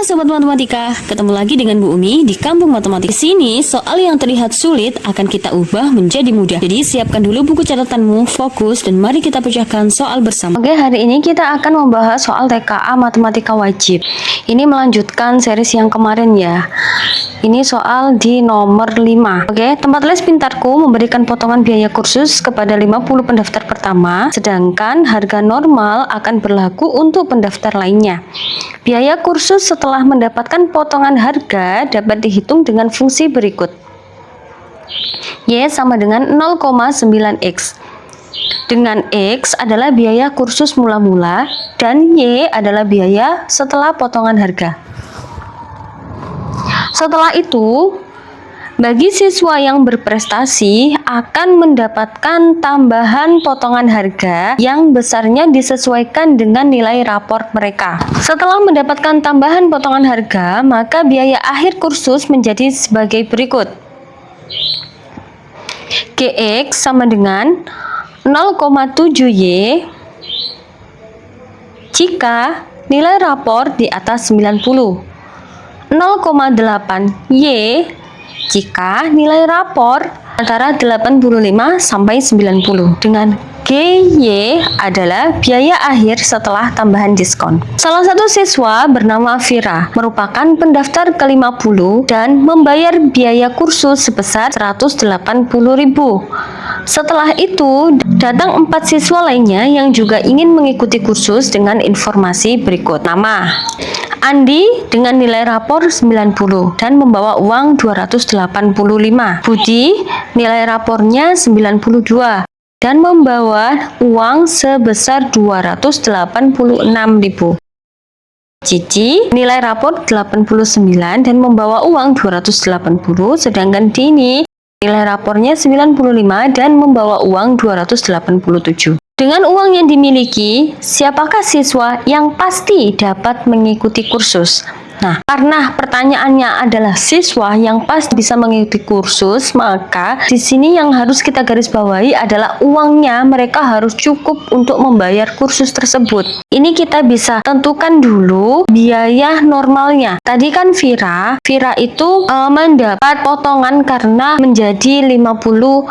Halo Sobat Matematika, ketemu lagi dengan Bu Umi di Kampung Matematika. Di sini, soal yang terlihat sulit akan kita ubah menjadi mudah. Jadi siapkan dulu buku catatanmu, fokus, dan mari kita pecahkan soal bersama. Oke, hari ini kita akan membahas soal TKA Matematika Wajib. Ini melanjutkan series yang kemarin ya. Ini soal di nomor 5. Oke, tempat les pintarku memberikan potongan biaya kursus kepada 50 pendaftar pertama, sedangkan harga normal akan berlaku untuk pendaftar lainnya. Biaya kursus setelah mendapatkan potongan harga dapat dihitung dengan fungsi berikut. Y sama dengan 0,9X. Dengan X adalah biaya kursus mula-mula dan Y adalah biaya setelah potongan harga. Setelah itu, bagi siswa yang berprestasi akan mendapatkan tambahan potongan harga yang besarnya disesuaikan dengan nilai raport mereka. Setelah mendapatkan tambahan potongan harga, maka biaya akhir kursus menjadi sebagai berikut. Gx sama dengan 0,7Y jika nilai raport di atas 90. 0,8Y jika nilai rapor antara 85 sampai 90, dengan GY adalah biaya akhir setelah tambahan diskon. Salah satu siswa bernama Vira merupakan pendaftar ke-50 dan membayar biaya kursus sebesar 180.000. Setelah itu, datang 4 siswa lainnya yang juga ingin mengikuti kursus dengan informasi berikut. Nama: Andi dengan nilai rapor 90 dan membawa uang 285. Budi nilai rapornya 92 dan membawa uang sebesar 286.000. Cici nilai rapor 89 dan membawa uang 280, sedangkan Dini nilai rapornya 95 dan membawa uang 287. Dengan uang yang dimiliki, siapakah siswa yang pasti dapat mengikuti kursus? Nah, karena pertanyaannya adalah siswa yang pasti bisa mengikuti kursus, maka di sini yang harus kita garis bawahi adalah uangnya mereka harus cukup untuk membayar kursus tersebut. Ini kita bisa tentukan dulu biaya normalnya. Tadi kan Vira itu mendapat potongan karena menjadi 50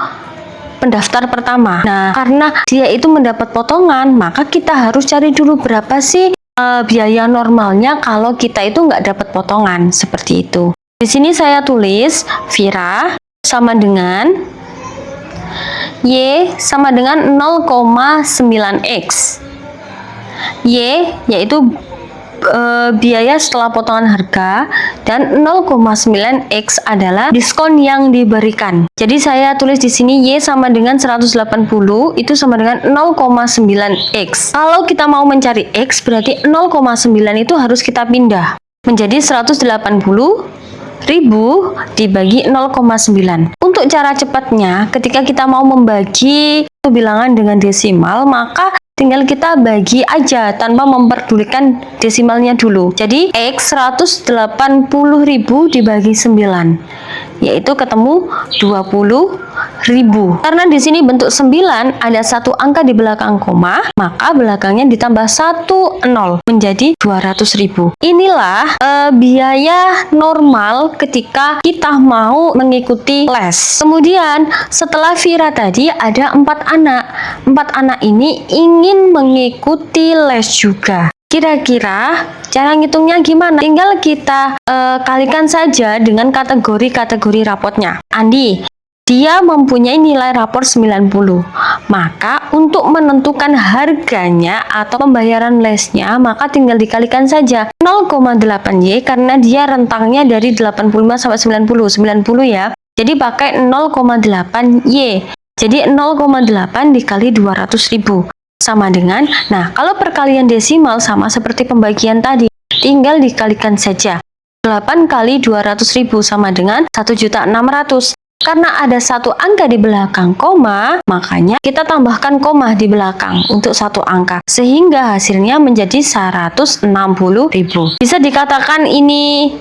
pendaftar pertama. Nah, karena dia itu mendapat potongan, maka kita harus cari dulu berapa sih biaya normalnya kalau kita itu nggak dapat potongan, seperti itu. Di sini saya tulis Vira sama dengan Y sama dengan 0,9X. Y yaitu biaya setelah potongan harga, dan 0,9X adalah diskon yang diberikan. Jadi saya tulis di sini Y sama dengan 180 itu sama dengan 0,9X. Kalau kita mau mencari X, berarti 0,9 itu harus kita pindah menjadi 180.000 dibagi 0,9. Untuk cara cepatnya, ketika kita mau membagi bilangan dengan desimal, maka tinggal kita bagi aja tanpa memperdulikan desimalnya dulu. Jadi X 180.000 dibagi 9, yaitu ketemu 20.000. Karena di sini bentuk 9 ada satu angka di belakang koma, maka belakangnya ditambah 10 menjadi 200.000. Inilah biaya normal ketika kita mau mengikuti les. Kemudian setelah Vira tadi ada 4 anak. 4 anak ini ingin mengikuti les juga. Kira-kira cara ngitungnya gimana? Tinggal kita kalikan saja dengan kategori-kategori rapotnya. Andi, dia mempunyai nilai rapor 90. Maka untuk menentukan harganya atau pembayaran lesnya, maka tinggal dikalikan saja 0,8Y karena dia rentangnya dari 85 sampai 90 ya. Jadi pakai 0,8Y. Jadi 0,8 dikali 200.000 sama dengan, nah kalau perkalian desimal sama seperti pembagian tadi, tinggal dikalikan saja. 8 kali 200.000 sama dengan 1.600.000. Karena ada satu angka di belakang koma, makanya kita tambahkan koma di belakang untuk satu angka, sehingga hasilnya menjadi 160.000. Bisa dikatakan ini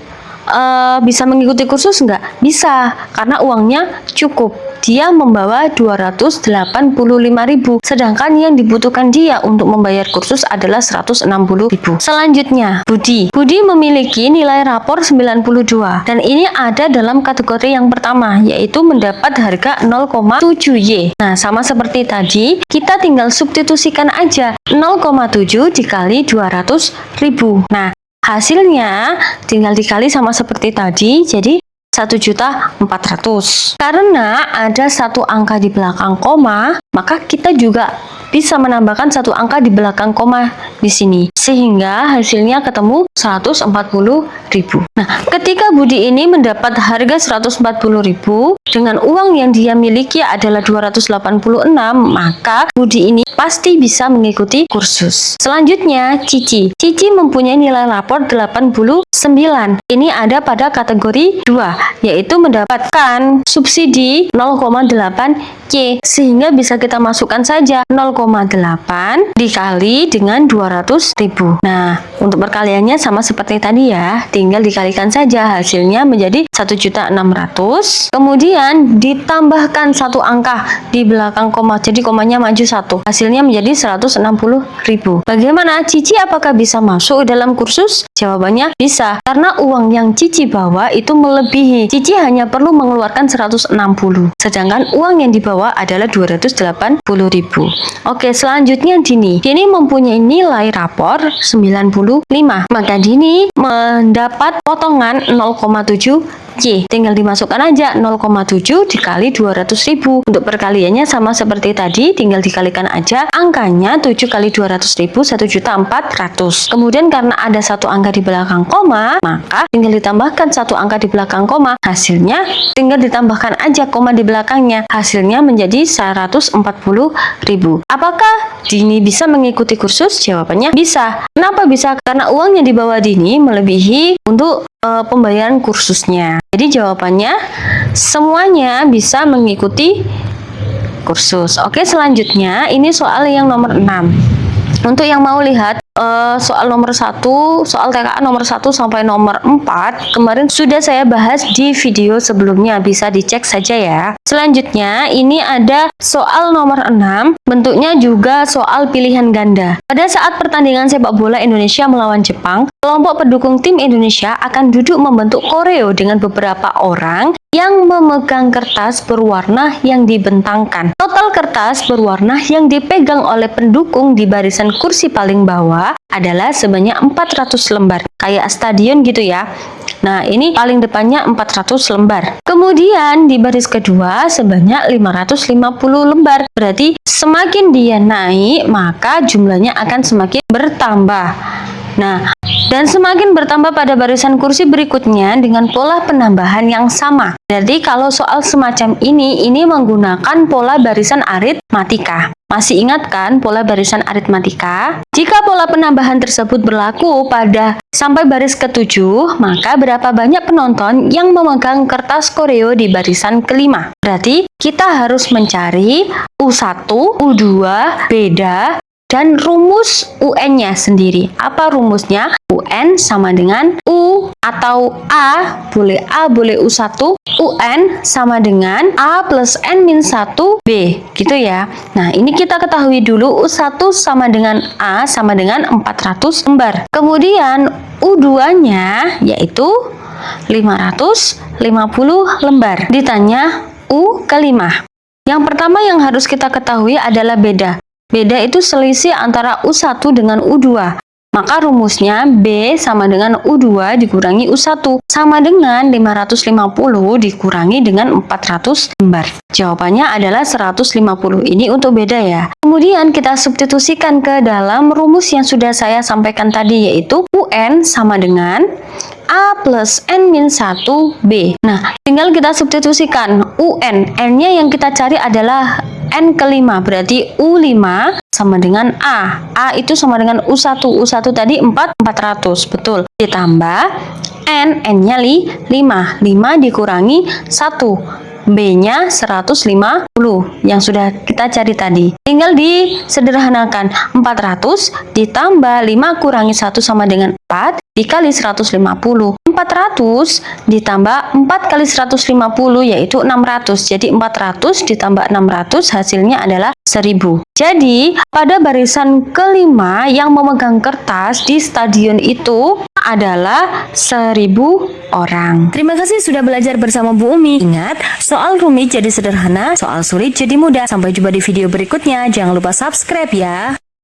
bisa mengikuti kursus nggak? Bisa, karena uangnya cukup. Dia membawa 285.000, sedangkan yang dibutuhkan dia untuk membayar kursus adalah 160.000. Selanjutnya, Budi. Budi memiliki nilai rapor 92, dan ini ada dalam kategori yang pertama, yaitu mendapat harga 0,7Y. Nah, sama seperti tadi, kita tinggal substitusikan aja 0,7 dikali 200.000. Nah, hasilnya tinggal dikali sama seperti tadi, jadi 1.400.000. Karena ada satu angka di belakang koma, maka kita juga bisa menambahkan satu angka di belakang koma di sini, sehingga hasilnya ketemu 140.000. Nah, ketika Budi ini mendapat harga 140.000 dengan uang yang dia miliki adalah 286, maka Budi ini pasti bisa mengikuti kursus. Selanjutnya, Cici. Cici mempunyai nilai rapor 89. Ini ada pada kategori 2, yaitu mendapatkan subsidi 0,8Y, sehingga bisa kita masukkan saja 0,8 dikali dengan 200.000. Nah, untuk perkaliannya sama seperti tadi ya, tinggal dikalikan saja, hasilnya menjadi 1.600.000. Kemudian ditambahkan satu angka di belakang koma, jadi komanya maju satu, hasilnya menjadi 160.000. Bagaimana Cici, apakah bisa masuk dalam kursus? Jawabannya bisa, karena uang yang Cici bawa itu melebihi. Cici hanya perlu mengeluarkan 160, sedangkan uang yang dibawa adalah 280.000. Oke, selanjutnya Dini. Dini mempunyai nilai rapor 95, maka Dini mendapat potongan 0,7Y. Tinggal dimasukkan aja 0,7 dikali 200.000. Untuk perkaliannya sama seperti tadi, tinggal dikalikan aja angkanya 7 kali 200.000, 1.400.000. Kemudian karena ada satu angka di belakang koma, maka tinggal ditambahkan satu angka di belakang koma, hasilnya tinggal ditambahkan aja koma di belakangnya, hasilnya menjadi 140.000. Apakah Dini bisa mengikuti kursus? Jawabannya bisa. Kenapa bisa? Karena uang yang dibawa Dini melebihi untuk pembayaran kursusnya. Jadi jawabannya semuanya bisa mengikuti kursus. Oke, selanjutnya ini soal yang nomor 6. Untuk yang mau lihat soal nomor 1, soal TKA nomor 1 sampai nomor 4 kemarin sudah saya bahas di video sebelumnya, bisa dicek saja ya. Selanjutnya ini ada soal nomor 6, bentuknya juga soal pilihan ganda. Pada saat pertandingan sepak bola Indonesia melawan Jepang, kelompok pendukung tim Indonesia akan duduk membentuk koreo dengan beberapa orang yang memegang kertas berwarna yang dibentangkan. Total kertas berwarna yang dipegang oleh pendukung di barisan kursi paling bawah adalah sebanyak 400 lembar. Kayak stadion gitu ya. Nah, ini paling depannya 400 lembar. Kemudian di baris kedua sebanyak 550 lembar. Berarti semakin dia naik, maka jumlahnya akan semakin bertambah. Nah, dan semakin bertambah pada barisan kursi berikutnya dengan pola penambahan yang sama. Jadi kalau soal semacam ini menggunakan pola barisan aritmatika. Masih ingat kan pola barisan aritmatika? Jika pola penambahan tersebut berlaku pada sampai baris ke-7, maka berapa banyak penonton yang memegang kertas koreo di barisan kelima? Berarti kita harus mencari U1, U2, beda, dan rumus UN-nya sendiri. Apa rumusnya? UN sama dengan U atau A, boleh U1, UN sama dengan A plus N-1B, gitu ya. Nah, ini kita ketahui dulu U1 sama dengan A sama dengan 400 lembar. Kemudian U2-nya yaitu 550 lembar. Ditanya U kelima. Yang pertama yang harus kita ketahui adalah beda. Beda itu selisih antara U1 dengan U2. Maka rumusnya B sama dengan U2 dikurangi U1 sama dengan 550 dikurangi dengan 400 lembar. Jawabannya adalah 150. Ini untuk beda ya. Kemudian kita substitusikan ke dalam rumus yang sudah saya sampaikan tadi, yaitu UN sama dengan A plus N-1B. Nah, tinggal kita substitusikan UN. N-nya yang kita cari adalah N kelima, berarti U5 sama dengan A. A itu sama dengan U1. U1 tadi 400, betul. Ditambah N, N-nya 5. 5 dikurangi 1. B-nya 150 yang sudah kita cari tadi. Tinggal disederhanakan. 400 ditambah 5 kurangi 1 sama dengan 4 dikali 150. 4 400 ditambah 4 kali 150 yaitu 600. Jadi 400 ditambah 600 hasilnya adalah 1000. Jadi pada barisan kelima yang memegang kertas di stadion itu adalah 1000 orang. Terima kasih sudah belajar bersama Bu Umi. Ingat, soal rumit jadi sederhana, soal sulit jadi mudah. Sampai jumpa di video berikutnya. Jangan lupa subscribe ya.